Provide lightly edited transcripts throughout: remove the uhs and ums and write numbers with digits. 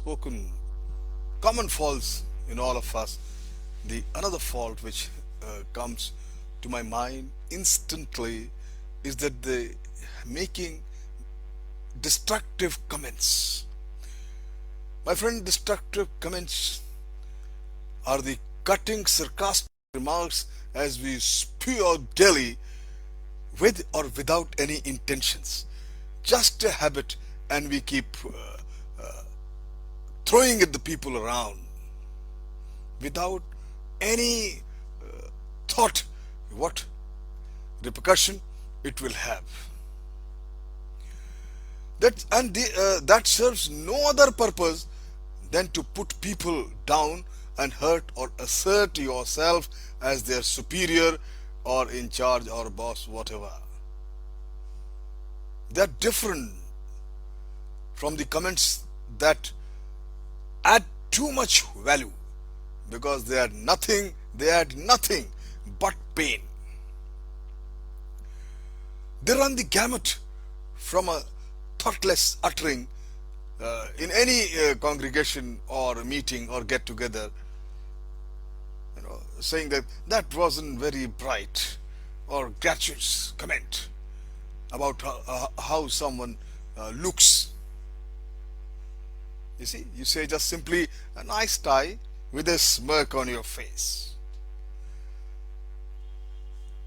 spoken common faults in all of us. The another fault which comes to my mind instantly is that the making destructive comments. My friend, destructive comments are the cutting, sarcastic remarks as we spew out daily with or without any intentions. Just a habit, and we keep throwing at the people around without any thought what repercussion it will have. That serves no other purpose than to put people down and hurt or assert yourself as their superior or in charge or boss, whatever. They're different from the comments that add too much value because they add nothing but pain. They run the gamut from a thoughtless uttering in any congregation or meeting or get together, saying that that wasn't very bright or gratuitous comment about how someone looks. You see, you say just simply a nice tie with a smirk on your face.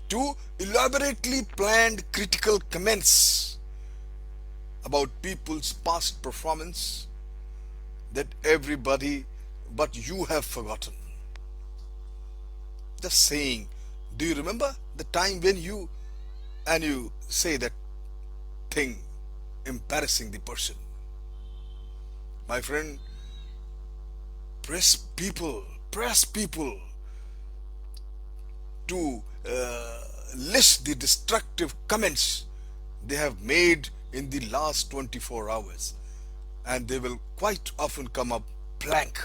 To elaborately planned critical comments about people's past performance that everybody but you have forgotten. Just saying, do you remember the time when you say that thing embarrassing the person? My friend, press people to list the destructive comments they have made in the last 24 hours, and they will quite often come up blank.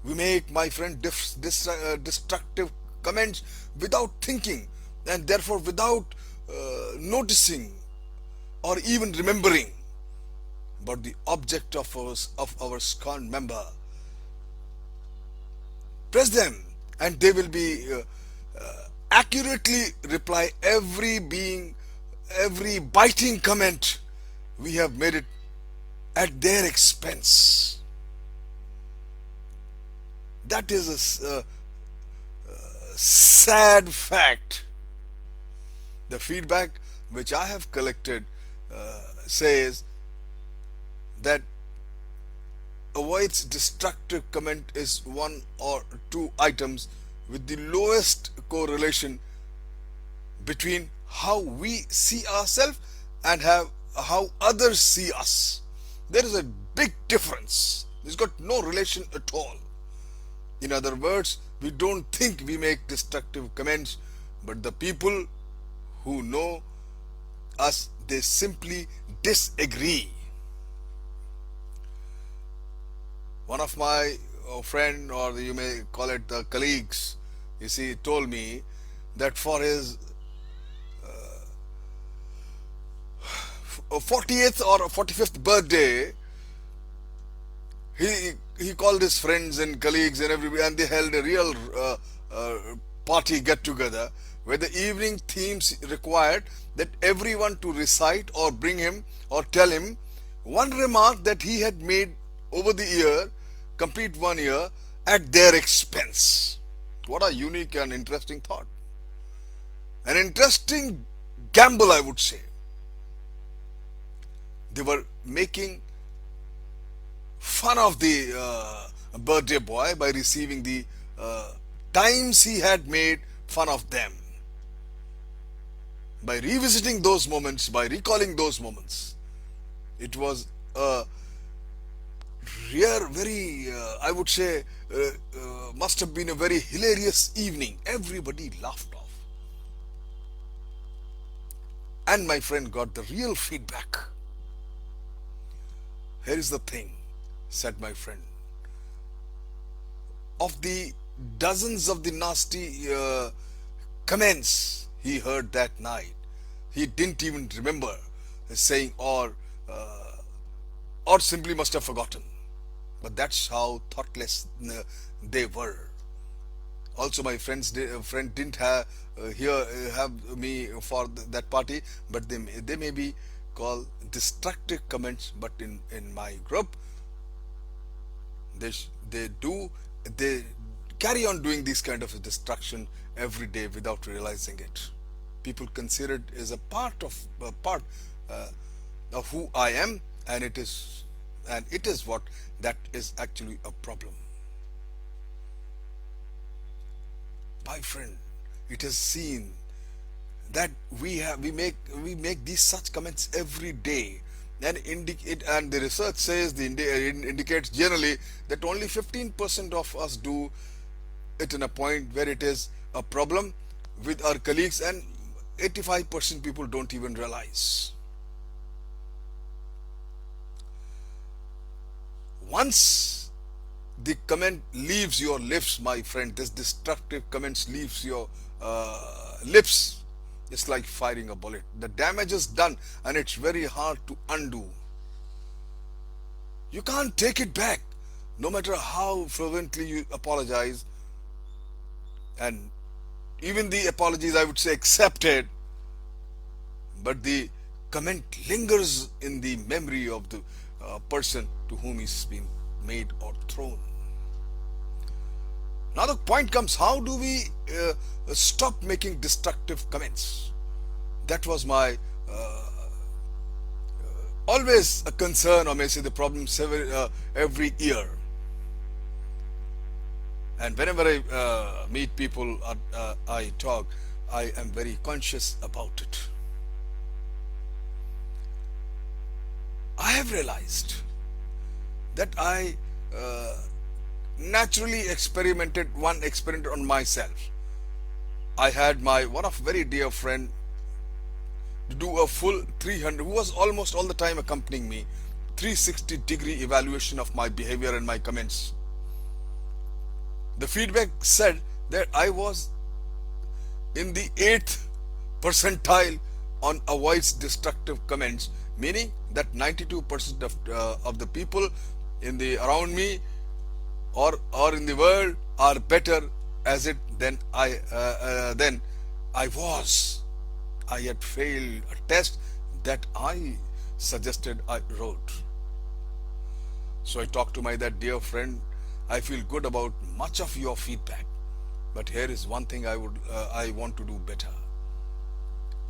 We make, my friend, destructive comments without thinking, and therefore without noticing or even remembering. But the object of our scorn member, press them, and they will be accurately reply every biting comment we have made it at their expense. That is a sad fact. The feedback which I have collected says that avoids destructive comment is one or two items with the lowest correlation between how we see ourselves and how others see us. There is a big difference. It's got no relation at all. In other words, we don't think we make destructive comments, but the people who know us, they simply disagree. One of my friend, or you may call it the colleagues, you see, told me that for his 40th or 45th birthday, he called his friends and colleagues and everybody, and they held a real party get together where the evening themes required that everyone to recite or bring him or tell him one remark that he had made over the year, complete 1 year, at their expense. What a unique and interesting thought. An interesting gamble, I would say. They were making fun of the birthday boy by receiving the times he had made fun of them. By revisiting those moments, by recalling those moments, it was a very, I would say, must have been a very hilarious evening. Everybody laughed off. And my friend got the real feedback. Here is the thing, said my friend. Of the dozens of the nasty comments he heard that night, he didn't even remember saying or or simply must have forgotten. But that's how thoughtless they were. Also, my friend didn't have me for that party, but they may be called destructive comments. But in my group, they carry on doing these kind of destruction every day without realizing it. People consider it as a part uh, of who I am, and it is what that is actually a problem. My friend, it is seen that we make these such comments every day, and the research says indicates generally that only 15% of us do it in a point where it is a problem with our colleagues, and 85% people don't even realize. Once the comment leaves your lips, my friend, this destructive comments leaves your lips, it's like firing a bullet. The damage is done, and it's very hard to undo. You can't take it back, no matter how fervently you apologize, and even the apologies, I would say, accepted, but the comment lingers in the memory of the person to whom it's been made or thrown. Now the point comes, how do we stop making destructive comments? That was my always a concern, or may say the problem, every year. And whenever I meet people, I talk, I am very conscious about it. I have realized that I naturally experimented one experiment on myself. I had my one of very dear friend to do a full 300, who was almost all the time accompanying me, 360-degree evaluation of my behavior and my comments. The feedback said that I was in the 8th percentile on avoids destructive comments, meaning that 92% of the people in the around me or in the world are better as it than I was. I had failed a test that I suggested I wrote. So I talked to my that dear friend. I feel good about much of your feedback, but here is one thing I want to do better.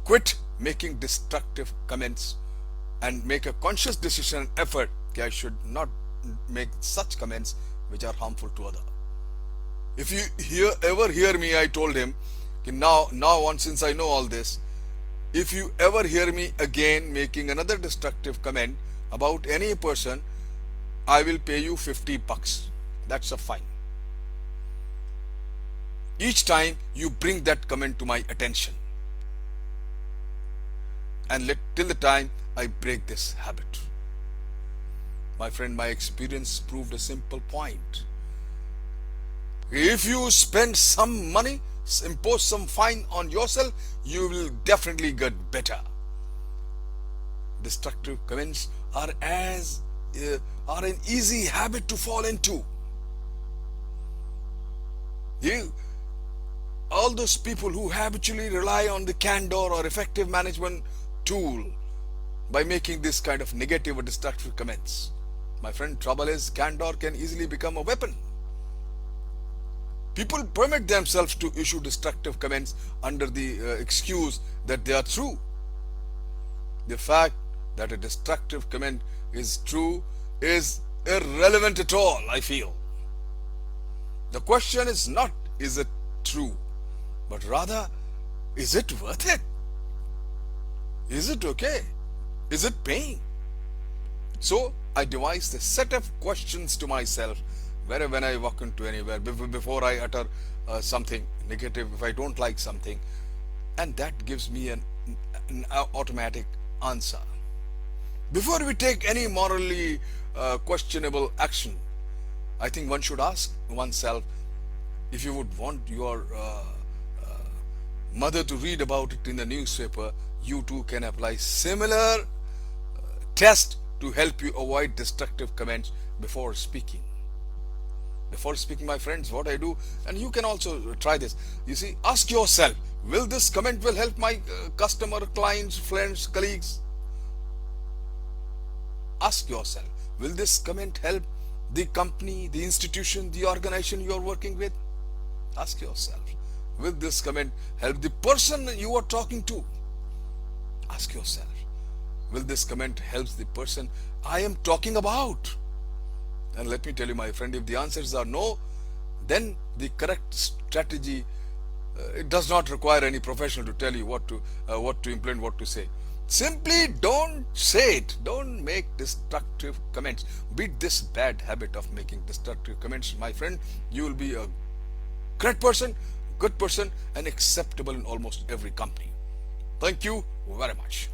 Quit making destructive comments and make a conscious decision and effort that I should not make such comments which are harmful to others. If you ever hear me, I told him, now on, since I know all this, if you ever hear me again making another destructive comment about any person, I will pay you $50. That's a fine. Each time you bring that comment to my attention, and till the time I break this habit. My friend, my experience proved a simple point. If you spend some money, impose some fine on yourself, you will definitely get better. Destructive comments are an easy habit to fall into. All those people who habitually rely on the candor or effective management tool by making this kind of negative or destructive comments, my friend, trouble is candor can easily become a weapon. People permit themselves to issue destructive comments under the excuse that they are true. The fact that a destructive comment is true is irrelevant at all, I feel. The question is not, is it true, but rather, is it worth it? Is it okay? Is it paying? So I devised a set of questions to myself when I walk into anywhere, before I utter something negative, if I don't like something, and that gives me an automatic answer. Before we take any morally questionable action, I think one should ask oneself, if you would want your mother to read about it in the newspaper, you too can apply similar test to help you avoid destructive comments before speaking. Before speaking, my friends, what I do, and you can also try this. You see, ask yourself, will this comment will help my customer, clients, friends, colleagues? Ask yourself, will this comment help the company, the institution, the organization you are working with? Ask yourself, will this comment help the person you are talking to? Ask yourself, will this comment help the person I am talking about? And let me tell you, my friend, if the answers are no, then the correct strategy, it does not require any professional to tell you what to implement, what to say. Simply don't say it. Don't make destructive comments. Beat this bad habit of making destructive comments, my friend. You will be a great person, good person, and acceptable in almost every company. Thank you very much.